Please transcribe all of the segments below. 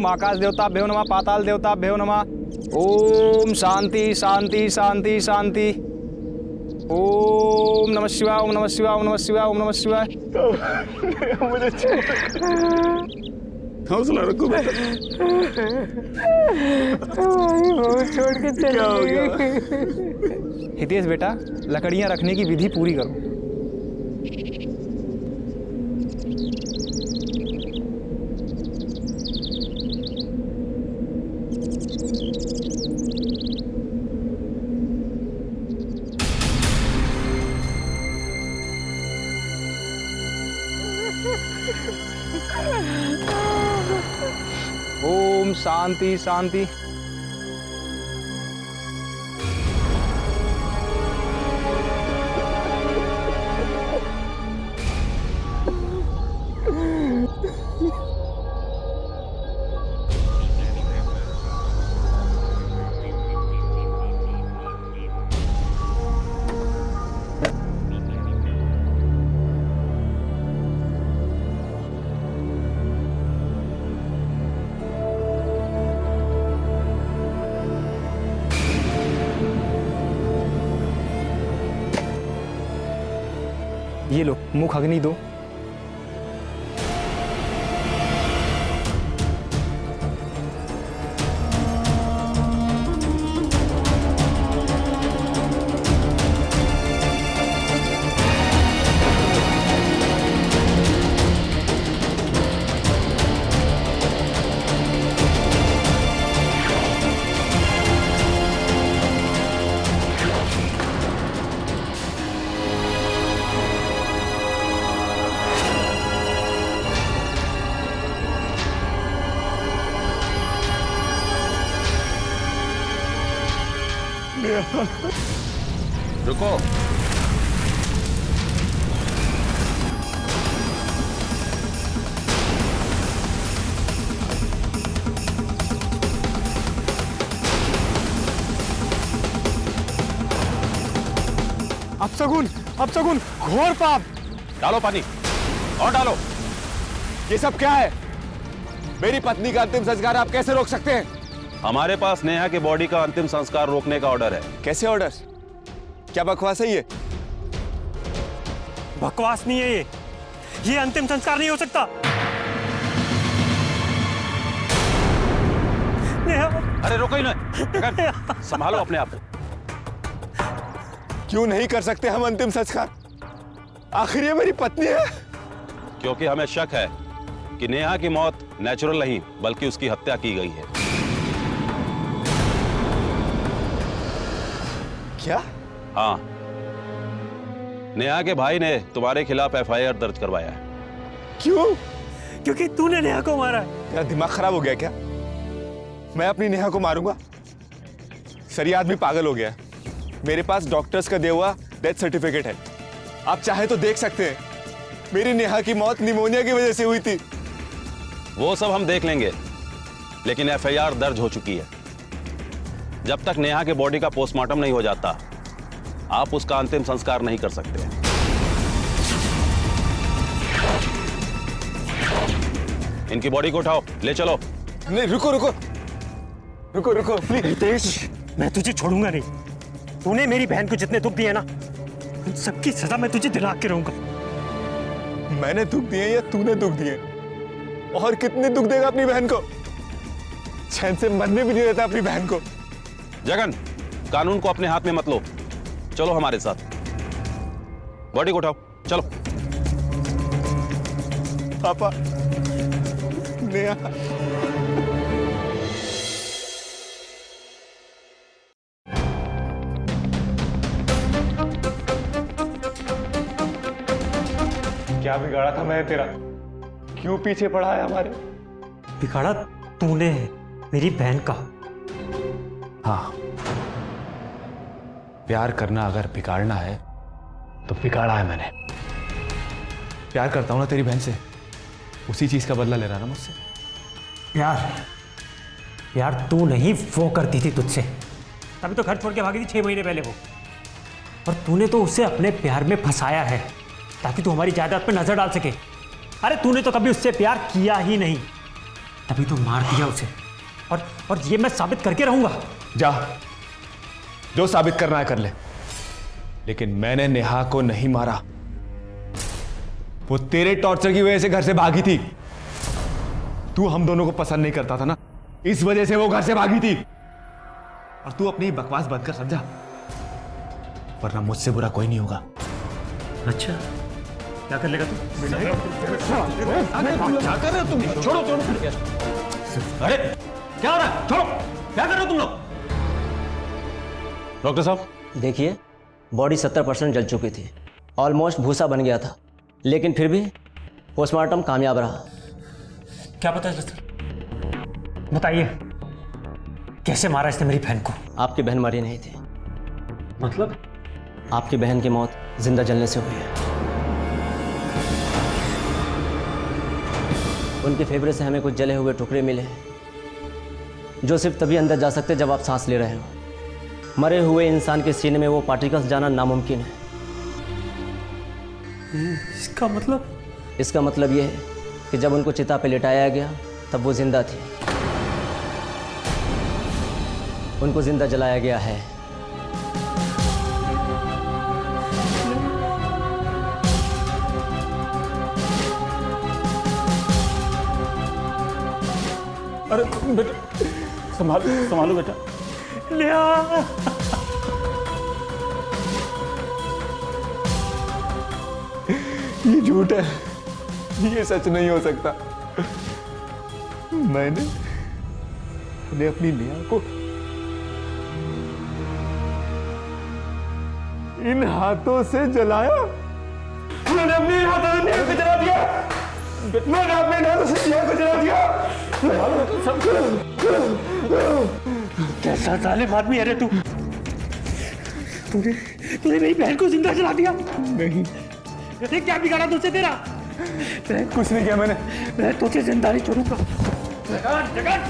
ओम आकाश देवताभ्यो नमः, पाताल देवताभ्यो नमः। ओम शांति शांति शांति शांति। ओम नमः शिवाय, ओम नमः शिवाय, ओम नमः शिवाय, ओम नमः शिवाय। मुझे हौसला रखो बेटा। छोड़ के चली गई। हितेश बेटा, लकड़ियां रखने की विधि पूरी करो। ओम शांति शांति। ये लो, मुख अग्नि दो। रुको। अपशगुन, घोर पाप। डालो पानी और डालो। ये सब क्या है? मेरी पत्नी का अंतिम संस्कार आप कैसे रोक सकते हैं? हमारे पास नेहा के बॉडी का अंतिम संस्कार रोकने का ऑर्डर है। कैसे ऑर्डर? क्या बकवास है ये? बकवास नहीं है ये अंतिम संस्कार नहीं हो सकता। अरे रोको ही ना, संभालो अपने आप को। क्यों नहीं कर सकते हम अंतिम संस्कार? आखिर ये मेरी पत्नी है। क्योंकि हमें शक है कि नेहा की मौत नेचुरल नहीं बल्कि उसकी हत्या की गई है। क्या? हाँ, नेहा के भाई ने तुम्हारे खिलाफ एफआईआर दर्ज करवाया है। क्यों? क्योंकि तूने नेहा को मारा है। तेरा दिमाग खराब हो गया क्या? मैं अपनी नेहा को मारूंगा? सर, ये आदमी पागल हो गया है। मेरे पास डॉक्टर्स का दिया हुआ डेथ सर्टिफिकेट है। आप चाहे तो देख सकते हैं। मेरी नेहा की मौत निमोनिया की वजह से हुई थी। वो सब हम देख लेंगे, लेकिन एफआईआर दर्ज हो चुकी है। जब तक नेहा के बॉडी का पोस्टमार्टम नहीं हो जाता, आप उसका अंतिम संस्कार नहीं कर सकते। इनकी बॉडी को उठाओ, ले चलो। नहीं, रुको रुको रुको रुको प्लीज। हितेश, मैं तुझे छोड़ूंगा नहीं। तूने मेरी बहन को जितने दुख दिए ना, उन सबकी सजा मैं तुझे दिला के रहूंगा। मैंने दुख दिए या तूने दुख दिए? और कितने दुख देगा अपनी बहन को? चैन से मरने भी नहीं देता अपनी बहन को। जगन, कानून को अपने हाथ में मत लो, चलो हमारे साथ। बॉडी को उठाओ, चलो। पापा, नेहा। क्या बिगाड़ा था मैं तेरा? क्यों पीछे पड़ा है हमारे? बिगाड़ा तूने है मेरी बहन का। हाँ, प्यार करना अगर बिगाड़ना है तो बिगाड़ा है मैंने। प्यार करता हूं ना तेरी बहन से, उसी चीज का बदला ले रहा ना मुझसे। यार तू नहीं, वो करती थी तुझसे। तभी तो घर छोड़ के भागी थी 6 महीने पहले वो। और तूने तो उसे अपने प्यार में फंसाया है ताकि तू हमारी जायदाद पर नजर डाल सके। अरे तूने तो कभी उससे प्यार किया ही नहीं। तभी तो मार दिया उसे। और ये मैं साबित करके रहूंगा। जा, जो साबित करना है कर ले, लेकिन मैंने नेहा को नहीं मारा। वो तेरे टॉर्चर की वजह से घर से भागी थी। तू हम दोनों को पसंद नहीं करता था ना, इस वजह से वो घर से भागी थी। और तू अपनी बकवास बंद कर, समझा? वरना मुझसे बुरा कोई नहीं होगा। अच्छा, क्या कर लेगा तू? क्या कर रहे हो तुम? छोड़ो। अरे क्या हो रहा है? छोड़ो, क्या कर रहे हो तुम लोग? डॉक्टर साहब, देखिए, बॉडी 70% जल चुकी थी, ऑलमोस्ट भूसा बन गया था, लेकिन फिर भी पोस्टमार्टम कामयाब रहा। क्या पता है सर? बताइए, कैसे मारा इसने मेरी बहन को? आपकी बहन मरी नहीं थी। मतलब? आपकी बहन की मौत जिंदा जलने से हुई है। उनके फेफड़े से हमें कुछ जले हुए टुकड़े मिले हैं, जो सिर्फ तभी अंदर जा सकते जब आप सांस ले रहे हो। मरे हुए इंसान के सीने में वो पार्टिकल्स जाना नामुमकिन है। इसका मतलब? इसका मतलब ये है कि जब उनको चिता पे लिटाया गया तब वो जिंदा थी। उनको जिंदा जलाया गया है। अरे बेटा, संभालो बेटा। लिया। ये झूठ है, ये सच नहीं हो सकता। मैंने अपनी नेहा को इन हाथों से जलाया। मैंने अपने हाथों से नेहा को जला दिया। मैंने अपने हाथों से नेहा को जला दिया। कैसा जालिम आदमी है रे तू? तूने मेरी बहन को जिंदा जला दिया। नहीं, क्या बिगाड़ा तुझसे तेरा? कुछ नहीं किया मैंने। मैं तुझे जिंदा नहीं छोड़ूंगा।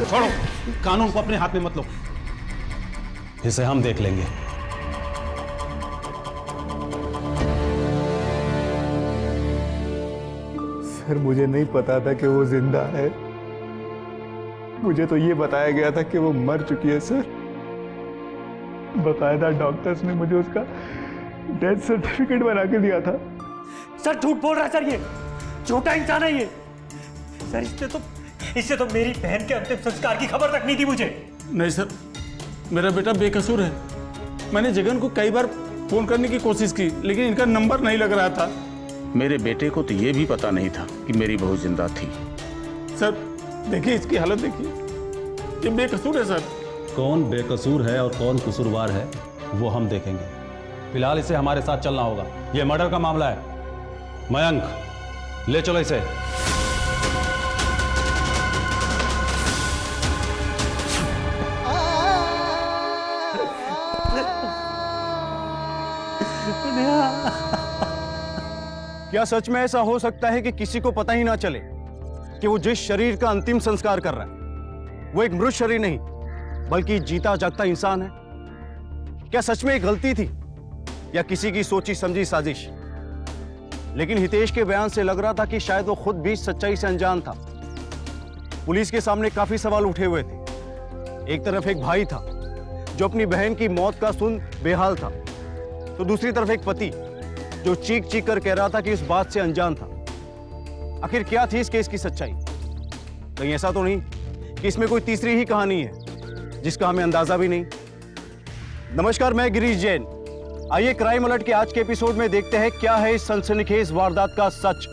छोड़ो, कानून को अपने हाथ में मत लो, इसे हम देख लेंगे। सर, मुझे नहीं पता था कि वो जिंदा है। मुझे तो ये बताया गया था कि वो मर चुकी है सर। बाकायदा डॉक्टर्स ने मुझे उसका डेथ सर्टिफिकेट बना के दिया था। सर झूठ बोल रहा है सर, ये झूठा इंसान है ये। सर इससे तो मेरी बहन के अंतिम संस्कार की खबर तक नहीं थी मुझे। नहीं सर, मेरा बेटा बेकसूर है। मैंने जगन को कई बार फोन करने की कोशिश की, लेकिन इनका नंबर नहीं लग रहा था। मेरे बेटे को तो ये भी पता नहीं था कि मेरी बहू जिंदा थी। सर देखिए, इसकी हालत देखिए, ये बेकसूर है सर। कौन बेकसूर है और कौन कसूरवार है वो हम देखेंगे। फिलहाल इसे हमारे साथ चलना होगा, ये मर्डर का मामला है। मयंक, ले चलो इसे। क्या सच में ऐसा हो सकता है कि किसी को पता ही ना चले कि वो जिस शरीर का अंतिम संस्कार कर रहा है वो एक मृत शरीर नहीं बल्कि जीता जागता इंसान है? क्या सच में एक गलती थी या किसी की सोची समझी साजिश? लेकिन हितेश के बयान से लग रहा था कि शायद वो खुद भी सच्चाई से अनजान था। पुलिस के सामने काफी सवाल उठे हुए थे। एक तरफ एक भाई था जो अपनी बहन की मौत का सुन बेहाल था, तो दूसरी तरफ एक पति जो चीख चीख कर कह रहा था कि इस बात से अनजान था। आखिर क्या थी इस केस की सच्चाई? कहीं ऐसा तो नहीं कि इसमें कोई तीसरी ही कहानी है जिसका हमें अंदाजा भी नहीं? नमस्कार, मैं गिरीश जैन। आइए क्राइम अलर्ट के आज के एपिसोड में देखते हैं क्या है इस सनसनीखेज वारदात का सच।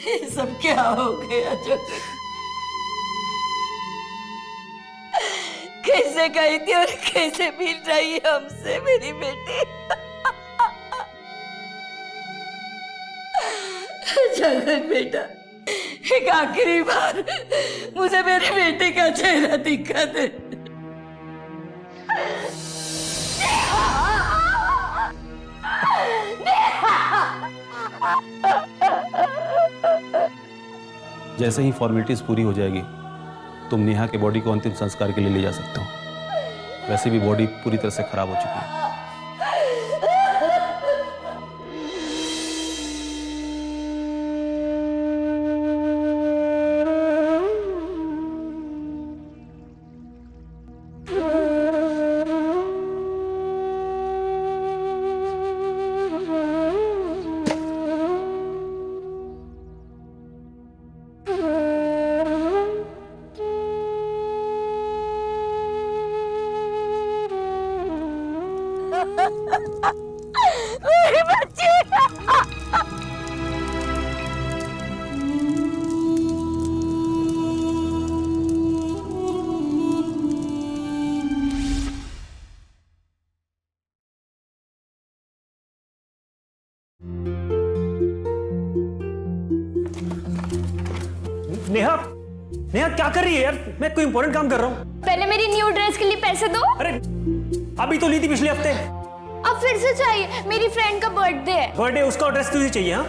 ये सब क्या हो गया जगन? कैसे गई थी और कैसे मिल रही है हमसे मेरी बेटी? जगन बेटा, एक आखिरी बार मुझे मेरे बेटे का चेहरा दिखा दे। जैसे ही फॉर्मेलिटीज पूरी हो जाएगी तुम नेहा के बॉडी को अंतिम संस्कार के लिए ले जा सकते हो। वैसे भी बॉडी पूरी तरह से खराब हो चुकी है। मेरे बच्चे। नेहा, नेहा क्या कर रही है यार? मैं कोई इंपॉर्टेंट काम कर रहा हूँ। पहले मेरी न्यू ड्रेस के लिए पैसे दो। अरे अभी तो ली थी पिछले हफ्ते। अब फिर से चाहिए, मेरी फ्रेंड का बर्थडे है। बर्थडे उसका एड्रेस तुझे चाहिए? हाँ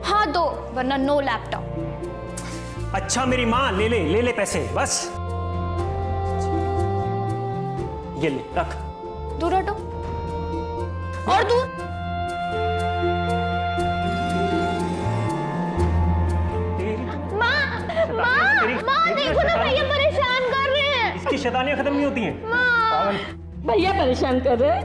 हाँ दो, वरना नो लैपटॉप। अच्छा मेरी माँ, ले ले पैसे बस। ये ले रख। दूर हटो और दूर। माँ देखो ना, भैया परेशान कर रहे हैं। इसकी शैतानियां खत्म नहीं होती हैं। भैया परेशान कर रहे हैं।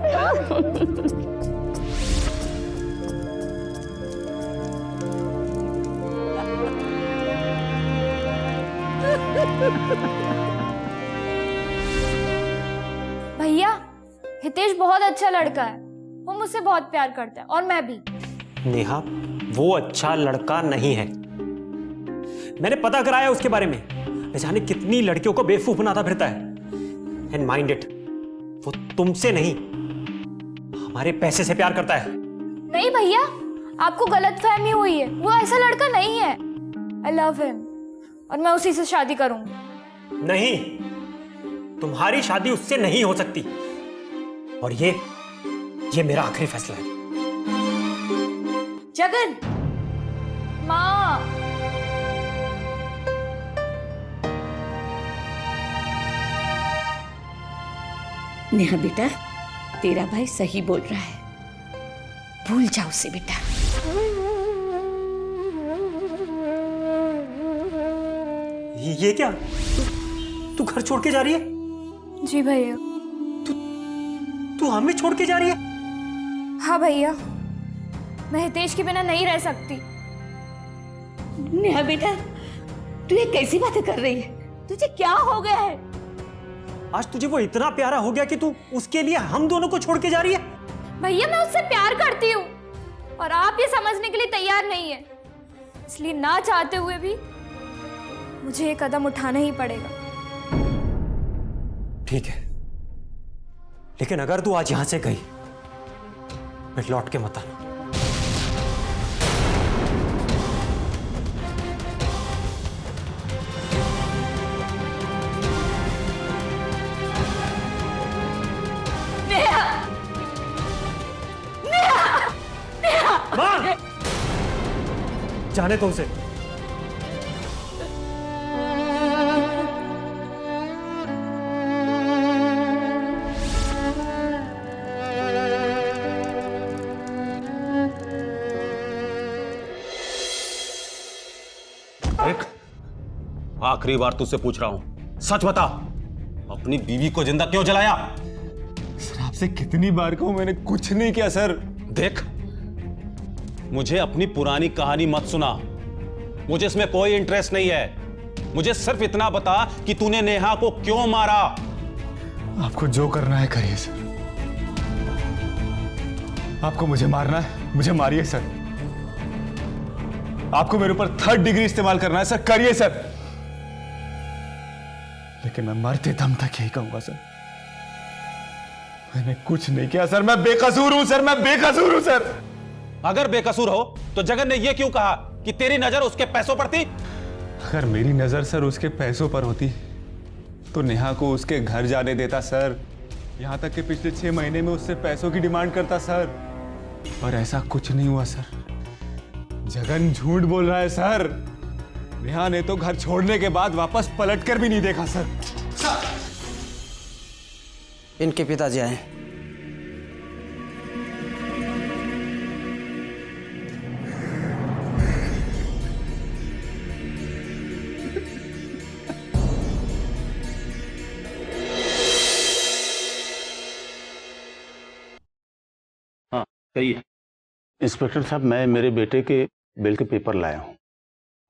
भैया हितेश बहुत अच्छा लड़का है, वो मुझसे बहुत प्यार करता है और मैं भी। नेहा, वो अच्छा लड़का नहीं है। मैंने पता कराया उसके बारे में। न जाने कितनी लड़कियों को बेवकूफ बनाता फिरता है। एंड माइंड इट, वो तुमसे नहीं हमारे पैसे से प्यार करता है। नहीं भैया, आपको गलतफहमी हुई है, वो ऐसा लड़का नहीं है। आई लव हिम और मैं उसी से शादी करूंगी। नहीं, तुम्हारी शादी उससे नहीं हो सकती। और ये मेरा आखिरी फैसला है। जगन, माँ नेहा बेटा, तेरा भाई सही बोल रहा है, भूल जाओ उसे बेटा। ये क्या? तू घर छोड़ के जा रही है? जी भैया। तू हमें छोड़ के जा रही है? हाँ भैया, मैं हितेश के बिना नहीं रह सकती। नेहा बेटा, तू ये कैसी बातें कर रही है? तुझे क्या हो गया है? आज तुझे वो इतना प्यारा हो गया कि तू उसके लिए हम दोनों को छोड़ के जा रही है? भैया मैं उससे प्यार करती हूँ और आप ये समझने के लिए तैयार नहीं है, इसलिए ना चाहते हुए भी मुझे ये कदम उठाना ही पड़ेगा। ठीक है, लेकिन अगर तू आज यहां से गई, मैं लौट के मत आना। मां, जाने तो उसे। आखिरी बार तुझसे पूछ रहा हूं, सच बता, अपनी बीवी को जिंदा क्यों जलाया? सर आपसे कितनी बार कहूं, मैंने कुछ नहीं किया सर। देख, मुझे अपनी पुरानी कहानी मत सुना, मुझे इसमें कोई इंटरेस्ट नहीं है। मुझे सिर्फ इतना बता कि तूने नेहा को क्यों मारा। आपको जो करना है करिए सर। आपको मुझे मारना है, मुझे मारिए सर। आपको मेरे ऊपर 3rd डिग्री इस्तेमाल करना है सर, करिए सर। लेकिन मैं मरते दम तक यही कहूंगा सर, मैंने कुछ नहीं किया सर, मैं बेकसूर हूं सर, मैं बेकसूर हूं सर। अगर बेकसूर हो तो जगन ने यह क्यों कहा कि तेरी नजर उसके पैसों पर थी? अगर मेरी नजर सर उसके पैसों पर होती तो नेहा को उसके घर जाने देता सर। यहां तक कि पिछले 6 महीने में उससे पैसों की डिमांड करता सर, और ऐसा कुछ नहीं हुआ सर। जगन झूठ बोल रहा है सर। नेहा ने तो घर छोड़ने के बाद वापस पलट कर भी नहीं देखा सर। इनके पिताजी आए। हाँ सही है। इंस्पेक्टर साहब, मैं मेरे बेटे के बिल के पेपर लाया हूँ।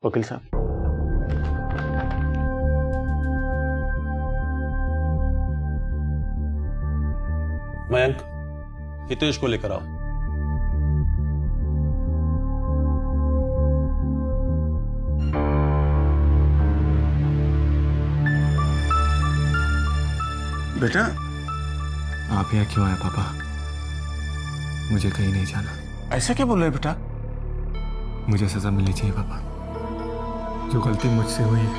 वकील साहब, मयंक, हितेश को लेकर आओ। बेटा आप यहाँ क्यों आए पापा? मुझे कहीं नहीं जाना। ऐसा क्या बोल रहे हैं बेटा? मुझे सजा मिलनी चाहिए पापा। जो गलती मुझसे हुई है,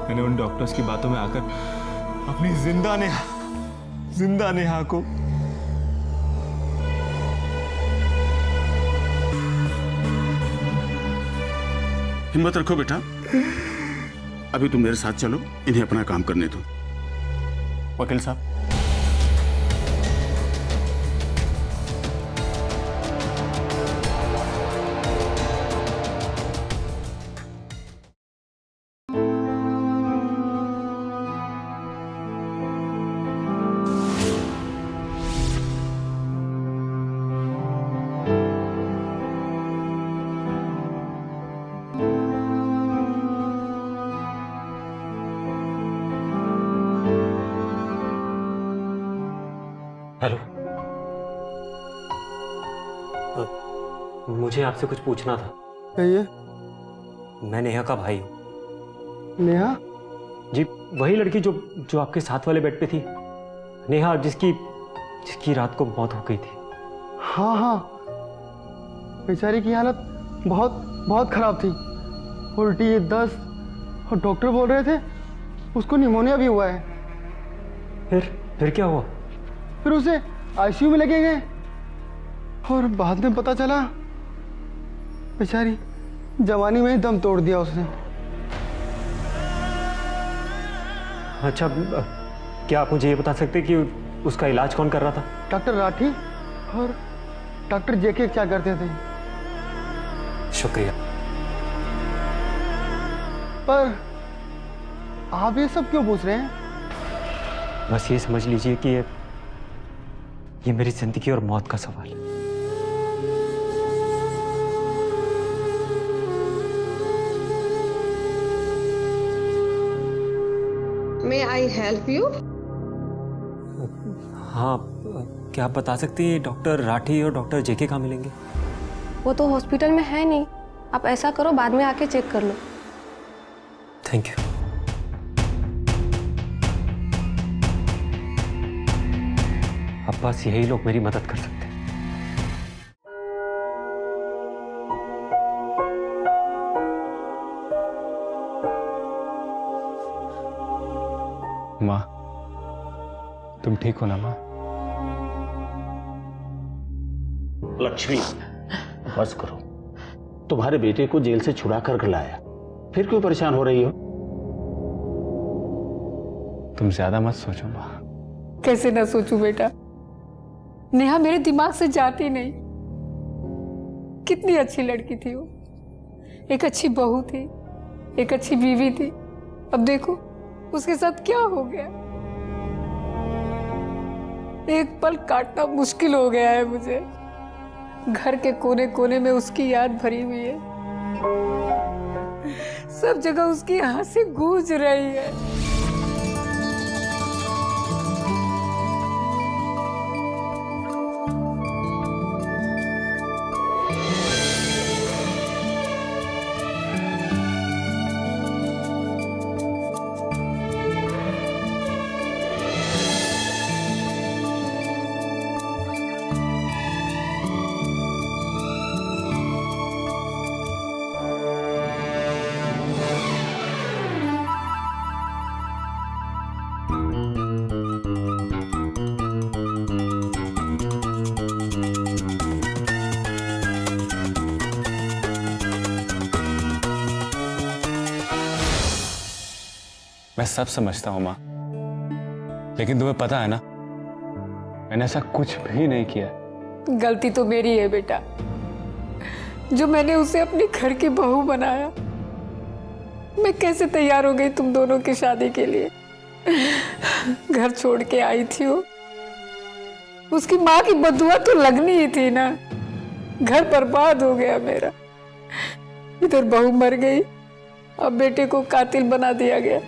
मैंने उन डॉक्टर्स की बातों में आकर अपनी जिंदा नेहा को हिम्मत रखो बेटा। अभी तुम मेरे साथ चलो, इन्हें अपना काम करने दो। वकील साहब, हेलो, मुझे आपसे कुछ पूछना था। कहिए। मैं नेहा का भाई हूँ। नेहा? जी, वही लड़की जो आपके साथ वाले बेड पे थी। नेहा, जिसकी रात को मौत हो गई थी। हाँ हाँ, बेचारी की हालत बहुत बहुत खराब थी। उल्टी, दस्त, और डॉक्टर बोल रहे थे उसको निमोनिया भी हुआ है। फिर क्या हुआ? फिर उसे आईसीयू में लगे गए और बाद में पता चला बेचारी जवानी में ही दम तोड़ दिया उसने। अच्छा, क्या आप मुझे ये बता सकते कि उसका इलाज कौन कर रहा था? डॉक्टर राठी और डॉक्टर जेके क्या करते थे। शुक्रिया। पर आप ये सब क्यों पूछ रहे हैं? बस ये समझ लीजिए कि ये मेरी जिंदगी और मौत का सवाल है। May I help you? हाँ, क्या आप बता सकती हैं डॉक्टर राठी और डॉक्टर जेके कहाँ मिलेंगे? वो तो हॉस्पिटल में है नहीं। आप ऐसा करो, बाद में आके चेक कर लो। Thank you. अब बस यही लोग मेरी मदद कर सकते हैं। माँ, तुम ठीक हो ना माँ? लक्ष्मी, बस करो। तुम्हारे बेटे को जेल से छुड़ा कर लाया, फिर क्यों परेशान हो रही हो? तुम ज्यादा मत सोचो माँ। कैसे ना सोचूं बेटा, नेहा मेरे दिमाग से जाती नहीं। कितनी अच्छी लड़की थी वो, एक अच्छी बहू थी, एक अच्छी बीवी थी। अब देखो उसके साथ क्या हो गया। एक पल काटना मुश्किल हो गया है मुझे। घर के कोने कोने में उसकी याद भरी हुई है। सब जगह उसकी हंसी गूंज रही है। मैं सब समझता हूं माँ, लेकिन तुम्हें पता है ना, मैंने ऐसा कुछ भी नहीं किया। गलती तो मेरी है बेटा, जो मैंने उसे अपने घर की बहू बनाया। मैं कैसे तैयार हो गई तुम दोनों की शादी के लिए। घर छोड़ के आई थी वो, उसकी माँ की बदुआ तो लगनी ही थी ना। घर बर्बाद हो गया मेरा। इधर बहू मर गई, अब बेटे को कातिल बना दिया गया।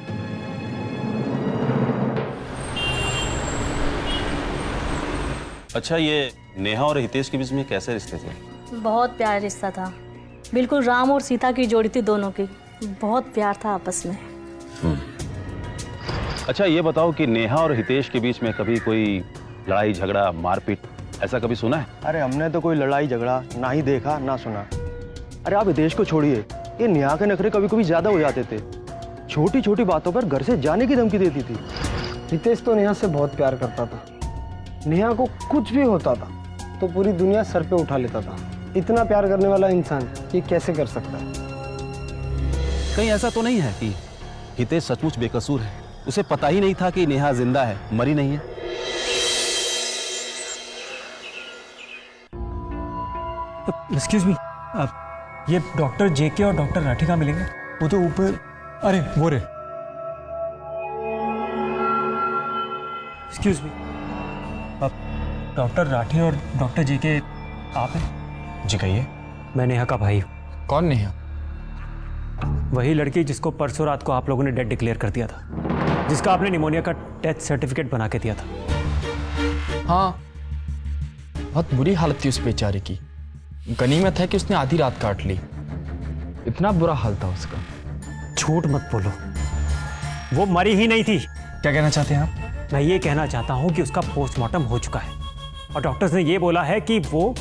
अच्छा, ये नेहा और हितेश के बीच में कैसे रिश्ते थे? बहुत प्यारा रिश्ता था, बिल्कुल राम और सीता की जोड़ी थी दोनों की। बहुत प्यार था आपस में। अच्छा, ये बताओ कि नेहा और हितेश के बीच में कभी कोई लड़ाई झगड़ा मारपीट ऐसा कभी सुना है? अरे हमने तो कोई लड़ाई झगड़ा ना ही देखा ना सुना। अरे आप हितेश को छोड़िए, ये नेहा के नखरे कभी कभी ज्यादा हो जाते थे। छोटी छोटी बातों पर घर से जाने की धमकी देती थी। हितेश तो नेहा से बहुत प्यार करता था। नेहा को कुछ भी होता था तो पूरी दुनिया सर पे उठा लेता था। इतना प्यार करने वाला इंसान ये कैसे कर सकता है? कहीं ऐसा तो नहीं है कि हितेश सचमुच बेकसूर है, उसे पता ही नहीं था कि नेहा जिंदा है, मरी नहीं है? एक्सक्यूज मी, ये डॉक्टर जेके और डॉक्टर राठी कहाँ मिलेंगे? वो तो ऊपर। अरे वो रे। एक्सक्यूज मी, डॉक्टर राठी और डॉक्टर जेके आप हैं? जी कहिए। मैं नेहा का भाई हूँ। कौन नेहा? वही लड़की जिसको परसों रात को आप लोगों ने डेड डिक्लेयर कर दिया था, जिसका आपने निमोनिया का डेथ सर्टिफिकेट बना के दिया था। हाँ, बहुत बुरी हालत थी उस बेचारे की। गनीमत है कि उसने आधी रात काट ली। इतना बुरा हाल था उसका। झूठ मत बोलो, वो मरी ही नहीं थी। क्या कहना चाहते हैं आप? मैं ये कहना चाहता हूँ कि उसका पोस्टमार्टम हो चुका है और डॉक्टर्स ने ये बोला है कि वो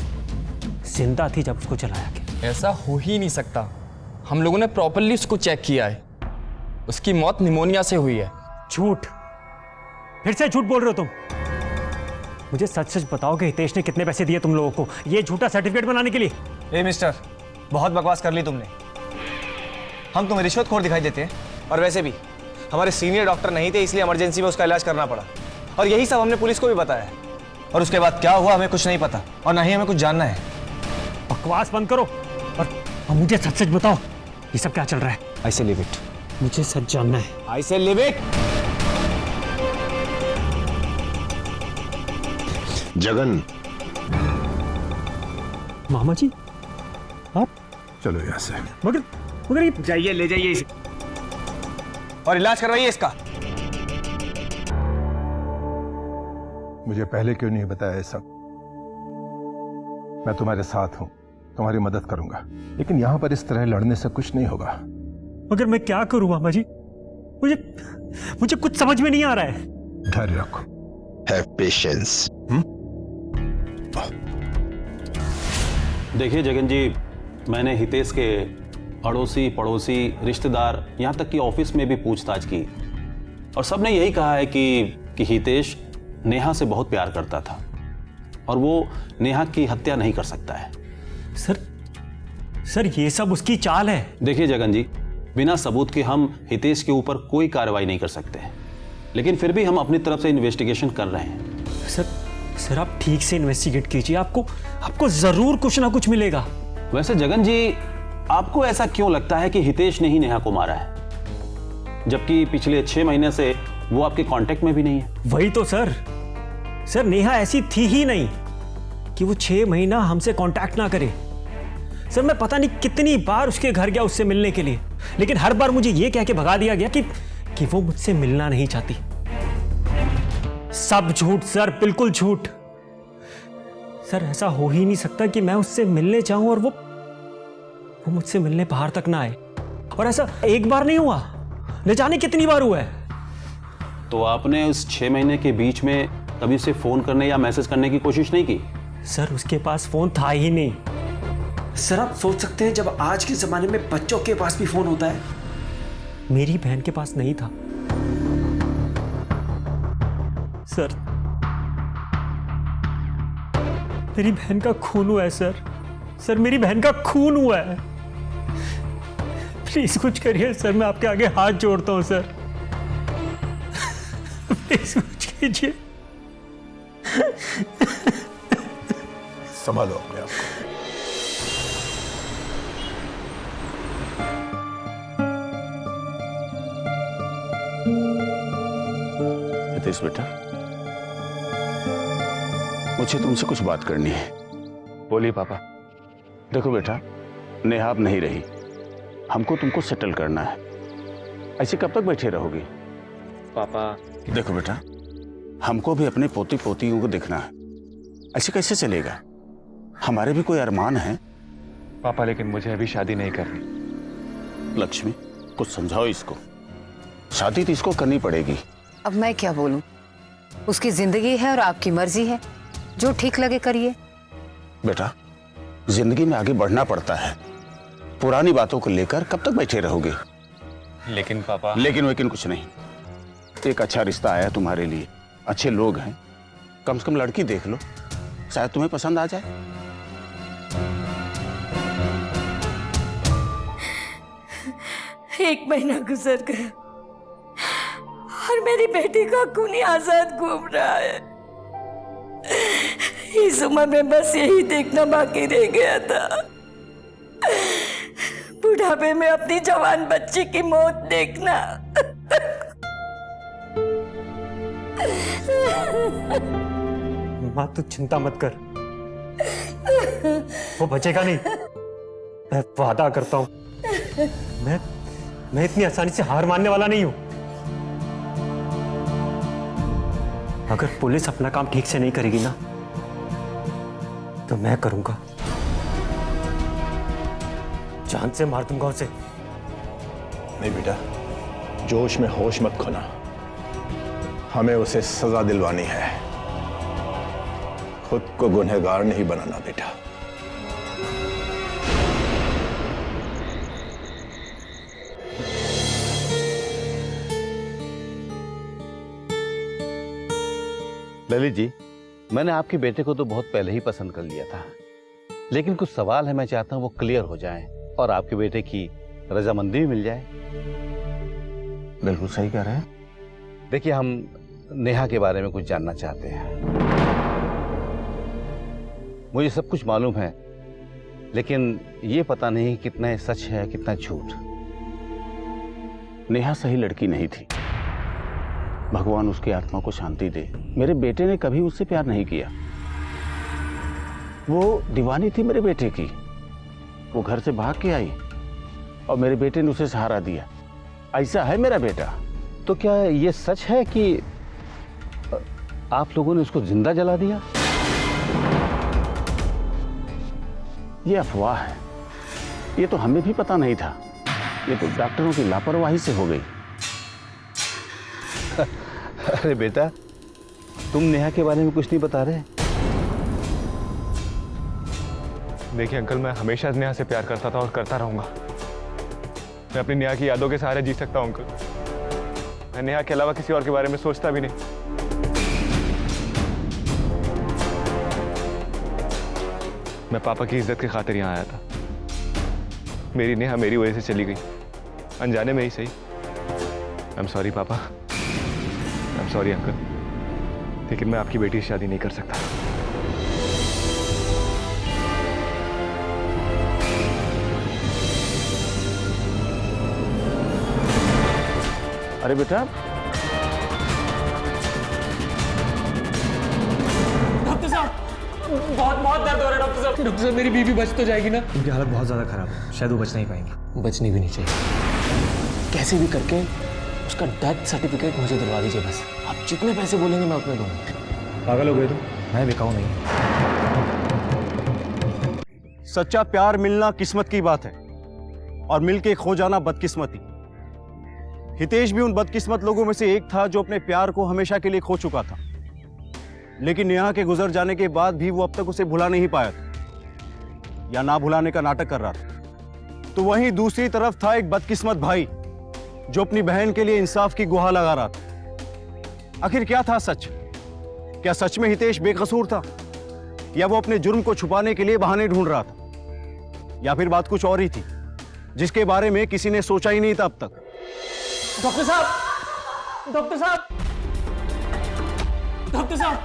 जिंदा थी जब उसको जलाया गया। ऐसा हो ही नहीं सकता। हम लोगों ने प्रॉपर्ली उसको चेक किया है। उसकी मौत निमोनिया से हुई है। झूठ, फिर से झूठ बोल रहे हो तुम। मुझे सच सच बताओ कि हितेश ने कितने पैसे दिए तुम लोगों को ये झूठा सर्टिफिकेट बनाने के लिए? ए मिस्टर, बहुत बकवास कर ली तुमने। हम तुम्हें रिश्वतखोर दिखाई देते हैं, और वैसे भी हमारे सीनियर डॉक्टर नहीं थे, इसलिए इमरजेंसी में उसका इलाज करना पड़ा। और यही सब हमने पुलिस को भी बताया। और उसके बाद क्या हुआ हमें कुछ नहीं पता, और ना ही हमें कुछ जानना है। बकवास बंद करो और मुझे सच सच बताओ, ये सब क्या चल रहा है? आई से लिव इट। मुझे सच जानना है। आई से लिव इट। जगन, मामा जी आप? चलो यहाँ से। मगर ये जाइए, ले जाइए इसे और इलाज करवाइए इसका। मुझे पहले क्यों नहीं बताया सब? मैं तुम्हारे साथ हूं, तुम्हारी मदद करूंगा, लेकिन यहां पर इस तरह लड़ने से कुछ नहीं होगा। मगर मैं क्या करूं मामा जी? मुझे कुछ समझ में नहीं आ रहा है। धैर्य रखो। Have patience. देखिए जगन जी, मैंने हितेश के अड़ोसी पड़ोसी रिश्तेदार यहाँ तक कि ऑफिस में भी पूछताछ की, और सबने यही कहा है कि हितेश नेहा से बहुत प्यार करता था और वो नेहा की हत्या नहीं कर सकता है। सर ये सब उसकी चाल है। देखिए जगन जी, बिना सबूत के हम हितेश के ऊपर कोई कार्रवाई नहीं कर सकते, लेकिन फिर भी हम अपनी तरफ से इन्वेस्टिगेशन कर रहे हैं। सर आप ठीक से इन्वेस्टिगेट कीजिए, आपको जरूर कुछ ना कुछ मिलेगा। वैसे जगन जी, आपको ऐसा क्यों लगता है कि हितेश ने ही नेहा को मारा है, जबकि पिछले 6 महीने से वो आपके कांटेक्ट में भी नहीं है? वही तो सर नेहा ऐसी थी ही नहीं कि वो 6 महीना हमसे कांटेक्ट ना करे। सर मैं पता नहीं कितनी बार उसके घर गया उससे मिलने के लिए, लेकिन हर बार मुझे ये कह के भगा दिया गया कि वो मुझसे मिलना नहीं चाहती। सब झूठ सर, बिल्कुल झूठ। सर ऐसा हो ही नहीं सकता कि मैं उससे मिलने जाऊं और वो मुझसे मिलने बाहर तक ना आए। और ऐसा एक बार नहीं हुआ, न जाने कितनी बार हुआ है। तो आपने उस 6 महीने के बीच में कभी उसे फोन करने या मैसेज करने की कोशिश नहीं की? सर उसके पास फोन था ही नहीं। सर आप सोच सकते हैं, जब आज के जमाने में बच्चों के पास भी फोन होता है। मेरी बहन के पास नहीं था सर। मेरी बहन का खून हुआ है सर मेरी बहन का खून हुआ है। प्लीज कुछ करिए सर, मैं आपके आगे हाथ जोड़ता हूं सर। प्लीज कुछ कीजिए। संभालो अपने आप को। हितेश बेटा, मुझे तुमसे कुछ बात करनी है। बोलिए पापा। देखो बेटा, नेहा अब नहीं रही, हमको तुमको सेटल करना है। ऐसे कब तक बैठे रहोगे? पापा देखो बेटा, हमको भी अपने पोती पोतियों को देखना है, ऐसे कैसे चलेगा? हमारे भी कोई अरमान है। पापा लेकिन मुझे अभी शादी नहीं करनी। लक्ष्मी, कुछ समझाओ इसको। शादी तो इसको करनी पड़ेगी। अब मैं क्या बोलूं? उसकी जिंदगी है और आपकी मर्जी है, जो ठीक लगे करिए। बेटा, जिंदगी में आगे बढ़ना पड़ता है, पुरानी बातों को लेकर कब तक बैठे रहोगे? लेकिन पापा। लेकिन कुछ नहीं। एक अच्छा रिश्ता आया तुम्हारे लिए, अच्छे लोग हैं, कम से कम लड़की देख लो, शायद तुम्हें पसंद आ जाए। एक महीना गुजर गया और मेरी बेटी का खून आजाद घूम रहा है। इस उम्र में बस यही देखना बाकी रह गया था, बुढ़ापे में अपनी जवान बच्ची की मौत देखना। माँ तू चिंता मत कर, वो बचेगा नहीं। मैं वादा करता हूँ, मैं इतनी आसानी से हार मानने वाला नहीं हूं। अगर पुलिस अपना काम ठीक से नहीं करेगी ना, तो मैं करूंगा। जान से मार दूंगा उसे। नहीं बेटा, जोश में होश मत खोना, हमें उसे सजा दिलवानी है, खुद को गुनहगार नहीं बनाना बेटा। ललित जी, मैंने आपके बेटे को तो बहुत पहले ही पसंद कर लिया था, लेकिन कुछ सवाल है, मैं चाहता हूं वो क्लियर हो जाएं और आपके बेटे की रजामंदी भी मिल जाए। बिल्कुल सही कह रहे हैं। देखिए, हम नेहा के बारे में कुछ जानना चाहते हैं। मुझे सब कुछ मालूम है, लेकिन ये पता नहीं कितना सच है कितना झूठ। नेहा सही लड़की नहीं थी, भगवान उसकी आत्मा को शांति दे। मेरे बेटे ने कभी उससे प्यार नहीं किया, वो दीवानी थी मेरे बेटे की। वो घर से भाग के आई और मेरे बेटे ने उसे सहारा दिया। ऐसा है मेरा बेटा। तो क्या ये सच है कि आप लोगों ने उसको जिंदा जला दिया? ये अफवाह है, ये तो हमें भी पता नहीं था, ये तो डॉक्टरों की लापरवाही से हो गई। अरे बेटा, तुम नेहा के बारे में कुछ नहीं बता रहे। देखिए अंकल, मैं हमेशा नेहा से प्यार करता था और करता रहूंगा। मैं अपनी नेहा की यादों के सहारे जी सकता हूं अंकल। मैं नेहा के अलावा किसी और के बारे में सोचता भी नहीं। मैं पापा की इज्जत की खातिर यहाँ आया था। मेरी नेहा मेरी वजह से चली गई, अनजाने में ही सही। आई एम सॉरी पापा, आई एम सॉरी अंकल, लेकिन मैं आपकी बेटी से शादी नहीं कर सकता। अरे बेटा, डॉक्टर साहब, बहुत दर्द हो रहा है डॉक्टर साहब। डॉक्टर साहब, मेरी बीवी बच तो जाएगी ना? उनकी हालत बहुत ज्यादा खराब है, शायद वो बच नहीं पाएंगी। बचनी भी नहीं चाहिए। कैसे भी करके उसका डेथ सर्टिफिकेट मुझे दिलवा दीजिए बस। आप जितने पैसे बोलेंगे मैं उतने दूंगा। पागल हो गए तुम? मैं बिकाऊ नहीं। सच्चा प्यार मिलना किस्मत की बात है और मिलके खो जाना बदकिस्मती। हितेश भी उन बदकिस्मत लोगों में से एक था जो अपने प्यार को हमेशा के लिए खो चुका था, लेकिन नेहा के गुजर जाने के बाद भी वो अब तक उसे भुला नहीं पाया था या ना भुलाने का नाटक कर रहा था। तो वहीं दूसरी तरफ था एक बदकिस्मत भाई जो अपनी बहन के लिए इंसाफ की गुहार लगा रहा था। आखिर क्या था सच? क्या सच में हितेश बेकसूर था या वो अपने जुर्म को छुपाने के लिए बहाने ढूंढ रहा था, या फिर बात कुछ और ही थी जिसके बारे में किसी ने सोचा ही नहीं था अब तक? डॉक्टर साहब, डॉक्टर साहब, डॉक्टर साहब,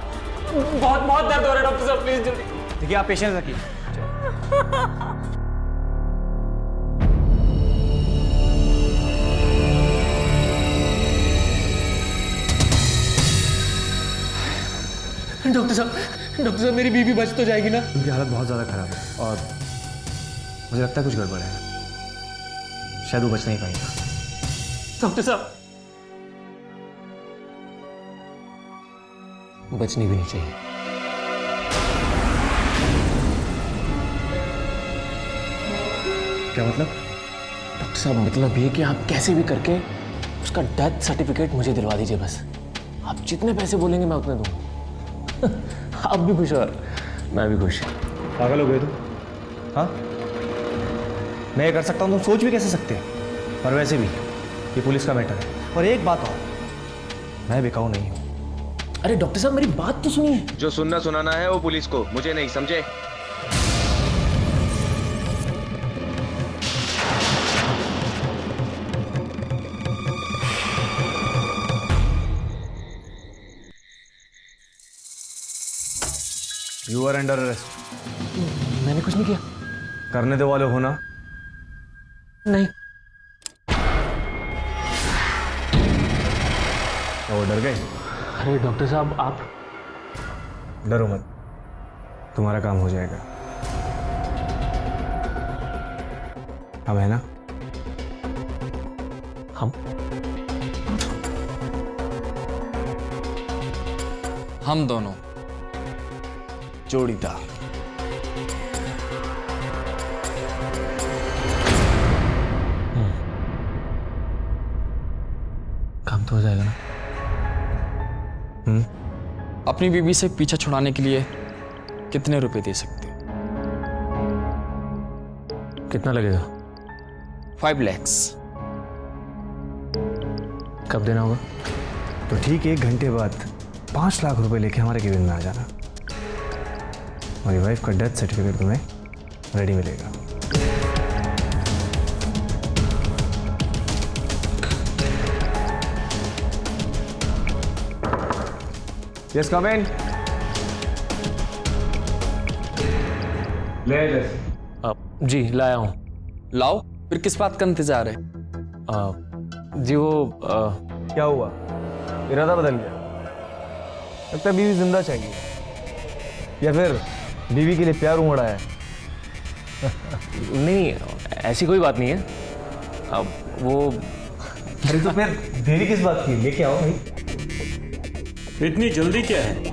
बहुत बहुत दर्द हो रहा है डॉक्टर साहब, प्लीज जल्दी। देखिए आप पेशेंस रखिए। डॉक्टर साहब मेरी बीवी बच तो जाएगी ना? उनकी हालत बहुत ज़्यादा खराब है और मुझे लगता है कुछ गड़बड़ है, शायद वो बच नहीं पाएगा। डॉक्टर साहब, बचनी भी नहीं चाहिए। क्या मतलब? डॉक्टर साहब मतलब ये कि आप कैसे भी करके उसका डेथ सर्टिफिकेट मुझे दिलवा दीजिए बस। आप जितने पैसे बोलेंगे मैं उतने दूंगा। आप भी खुश और मैं भी खुश। पागल हो गए तुम? हाँ, मैं ये कर सकता हूँ, तुम सोच भी कैसे सकते हैं? और वैसे भी ये पुलिस का मैटर है। और एक बात और, मैं बिकाऊ नहीं हूँ। अरे डॉक्टर साहब मेरी बात तो सुनिए। जो सुनना सुनाना है वो पुलिस को, मुझे नहीं, समझे? You are under arrest. मैंने कुछ नहीं किया। करने दो वाले हो ना? नहीं। क्या वो डर गए? अरे डॉक्टर साहब आप डरो मत, तुम्हारा काम हो जाएगा। अब है ना? हम दोनों जोड़ीदार। काम तो हो जाएगा ना? अपनी बीवी से पीछा छुड़ाने के लिए कितने रुपए दे सकते हो? कितना लगेगा? 5 लाख। कब देना होगा? तो ठीक 1 घंटे बाद 5 लाख रुपए लेके हमारे केबिन में आ जाना। हमारी वाइफ का डेथ सर्टिफिकेट तुम्हें रेडी मिलेगा। यस कम इन। ले जी लाया हूँ। लाओ, फिर किस बात का इंतजार है? जी वो क्या हुआ? इरादा बदल गया? लगता है बीवी जिंदा चाहिए, या फिर बीवी के लिए प्यार उमड़ा है? नहीं, ऐसी कोई बात नहीं है। अब वो अरे तो फिर देरी किस बात की? लेके आओ भाई। इतनी जल्दी क्या है?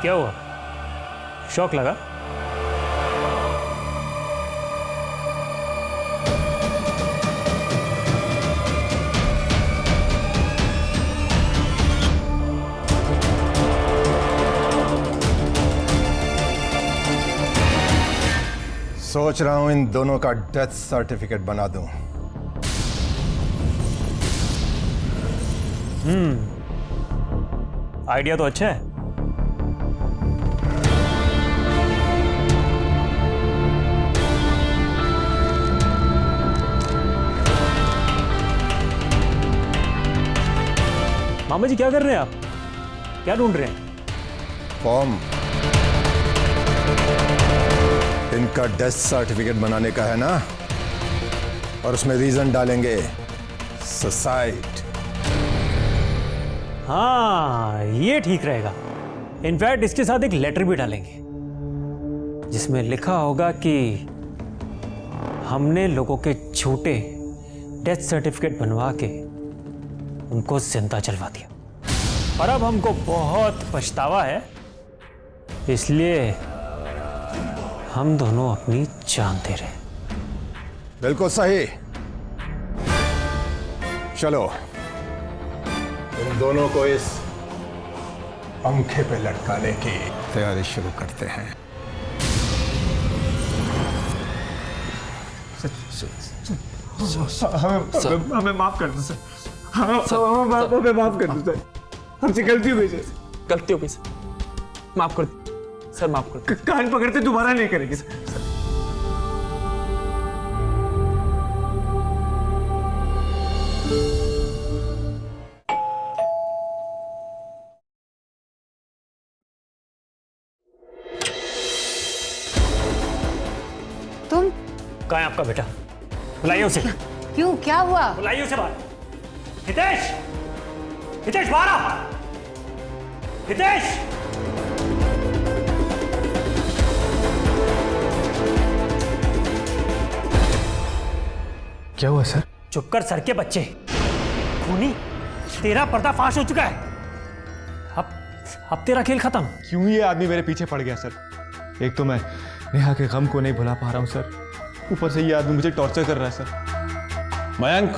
क्या हुआ? शॉक लगा? सोच रहा हूं इन दोनों का डेथ सर्टिफिकेट बना दूं। आइडिया तो अच्छा है। मामा जी क्या कर रहे हैं आप? क्या ढूंढ रहे हैं? फॉर्म। इनका डेथ सर्टिफिकेट बनाने का है ना, और उसमें रीजन डालेंगे सुसाइड। हाँ, ये ठीक रहेगा। इनफैक्ट इसके साथ एक लेटर भी डालेंगे जिसमें लिखा होगा कि हमने लोगों के झूठे डेथ सर्टिफिकेट बनवा के उनको जिंदा जलवा दिया और अब हमको बहुत पछतावा है, इसलिए हम दोनों अपनी जान दे रहे हैं। बिल्कुल सही। चलो इन दोनों को इस पंखे पे लटकाने की तैयारी शुरू करते हैं। हमें माफ कर दो सर। हमें माफ कर दो सर। हमसे गलती हुई सर। गलती हो गई सर, माफ कर दो सर, माफ कर दो। कान पकड़ते दोबारा नहीं करेंगे सर। तुम कहाँ है आपका बेटा? बुलाइए उसे। क्यों, क्या हुआ? बुलाइए उसे बाहर। हितेश, हितेश बाहर आ। हितेश, क्या हुआ सर? चुप कर सर के बच्चे। खूनी, तेरा पर्दाफाश हो चुका है। अब तेरा खेल खत्म। क्यों ये आदमी मेरे पीछे पड़ गया सर? एक तो मैं नेहा के गम को नहीं भुला पा रहा हूँ सर, ऊपर से ये आदमी मुझे टॉर्चर कर रहा है सर। मयंक,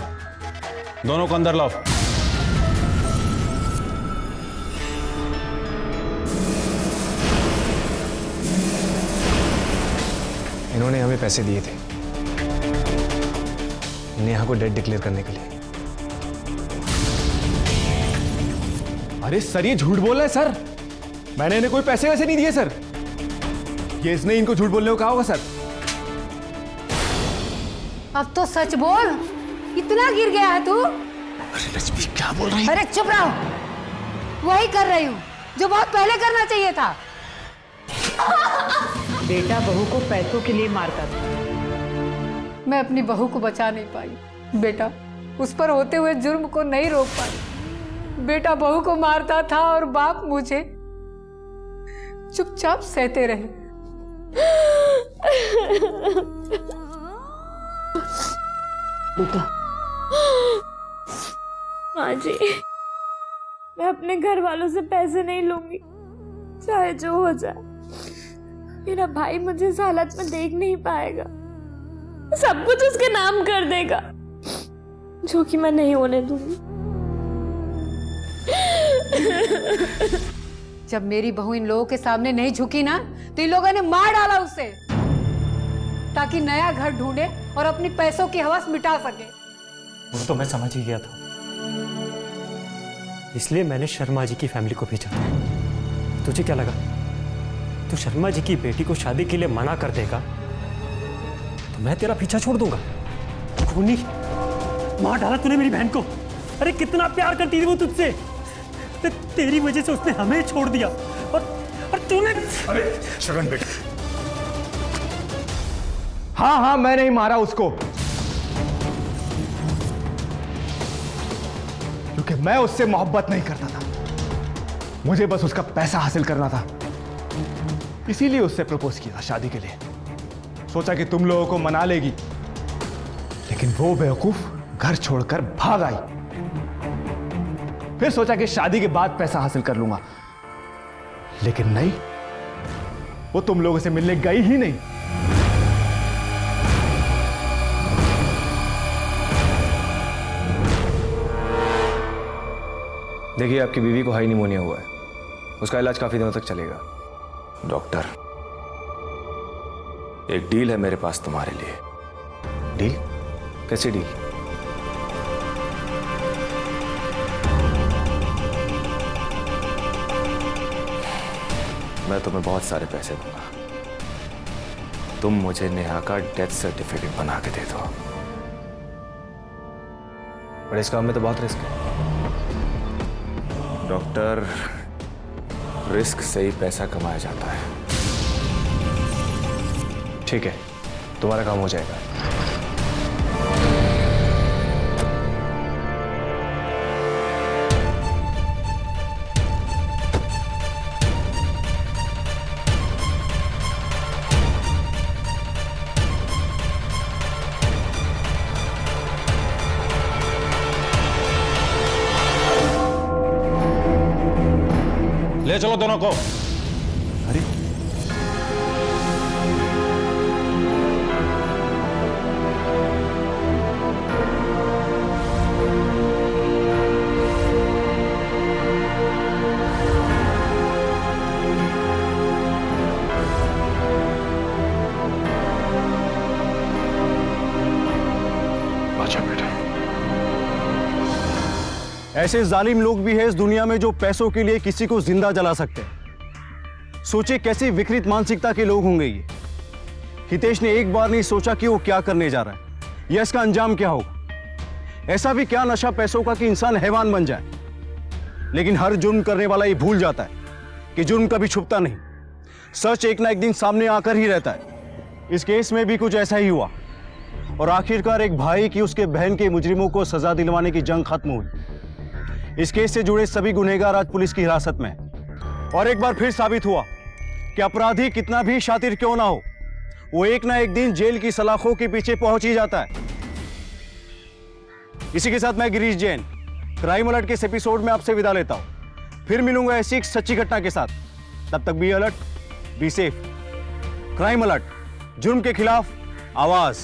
दोनों को अंदर लाओ। इन्होंने हमें पैसे दिए थे नेहा को डेड डिक्लेयर करने के लिए। अरे सर, ये झूठ बोल रहा है सर। मैंने इन्हें कोई पैसे वैसे नहीं दिए सर। ये इसने इनको झूठ बोलने को कहा होगा सर। अब तो सच बोल, इतना गिर गया है तू? अरे लक्ष्मी क्या बोल रही है? अरे चुप रहो, वही कर रही हूँ जो बहुत पहले करना चाहिए था। बेटा बहू को पैसों के लिए मारता था। मैं अपनी बहू को बचा नहीं पाई बेटा, उस पर होते हुए जुर्म को नहीं रोक पाई। बेटा बहू को मारता था और बाप मुझे चुपचाप सहते रहे। बेटा, माँ जी, मैं अपने घर वालों से पैसे नहीं लूंगी, चाहे जो हो जाए। मेरा भाई मुझे इस हालत में देख नहीं पाएगा, सब कुछ उसके नाम कर देगा, जो कि मैं नहीं होने दूंगी। जब मेरी बहू इन लोगों के सामने नहीं झुकी ना, तो इन लोगों ने मार डाला उसे, ताकि नया घर ढूंढे और अपनी पैसों की हवस मिटा सके। वो तो मैं समझ ही गया था, इसलिए मैंने शर्मा जी की फैमिली को भेजा। तुझे क्या लगा तू शर्मा जी की बेटी को शादी के लिए मना कर देगा तो मैं तेरा पीछा छोड़ दूंगा? खूनी, मार डाला तूने मेरी बहन को। अरे कितना प्यार करती थी वो तुझसे, तेरी वजह से उसने हमें छोड़ दिया। और तूने। अरे शरण बेटा, हाँ, मैं नहीं मारा उसको, क्योंकि मैं उससे मोहब्बत नहीं करता था। मुझे बस उसका पैसा हासिल करना था, इसीलिए उससे प्रपोज किया था शादी के लिए। सोचा कि तुम लोगों को मना लेगी, लेकिन वो बेवकूफ घर छोड़कर भाग आई। फिर सोचा कि शादी के बाद पैसा हासिल कर लूंगा, लेकिन नहीं, वो तुम लोगों से मिलने गई ही नहीं। देखिए, आपकी बीवी को हाई निमोनिया हुआ है, उसका इलाज काफी दिनों तक चलेगा। डॉक्टर, एक डील है मेरे पास तुम्हारे लिए। डील? कैसी डील? मैं तुम्हें बहुत सारे पैसे दूंगा, तुम मुझे नेहा का डेथ सर्टिफिकेट बना के दे दो। पर इस काम में तो बहुत रिस्क है। डॉक्टर, रिस्क से ही पैसा कमाया जाता है। ठीक है, तुम्हारा काम हो जाएगा। ले चलो दोनों को। अरे आजा बेटा। ऐसे जालिम लोग भी हैं इस दुनिया में जो पैसों के लिए किसी को जिंदा जला सकते हैं। सोचिए कैसी विकृत मानसिकता के लोग होंगे ये। हितेश ने एक बार नहीं सोचा कि वो क्या करने जा रहा है या इसका अंजाम क्या होगा। ऐसा भी क्या नशा पैसों का कि इंसान हैवान बन जाए। लेकिन हर जुर्म करने वाला ये भूल जाता है कि जुर्म कभी छुपता नहीं, सच एक ना एक दिन सामने आकर ही रहता है। इस केस में भी कुछ ऐसा ही हुआ और आखिरकार एक भाई की उसके बहन के मुजरिमों को सजा दिलवाने की जंग खत्म हुई। इस केस से जुड़े सभी गुनहगार आज पुलिस की हिरासत में हैं। और एक बार फिर साबित हुआ कि अपराधी कितना भी शातिर क्यों ना हो, वो एक ना एक दिन जेल की सलाखों के पीछे पहुंच ही जाता है। इसी के साथ मैं गिरीश जैन क्राइम अलर्ट के इस एपिसोड में आपसे विदा लेता हूं। फिर मिलूंगा ऐसी एक सच्ची घटना के साथ। तब तक be alert, be safe. Crime alert, जुर्म के खिलाफ आवाज।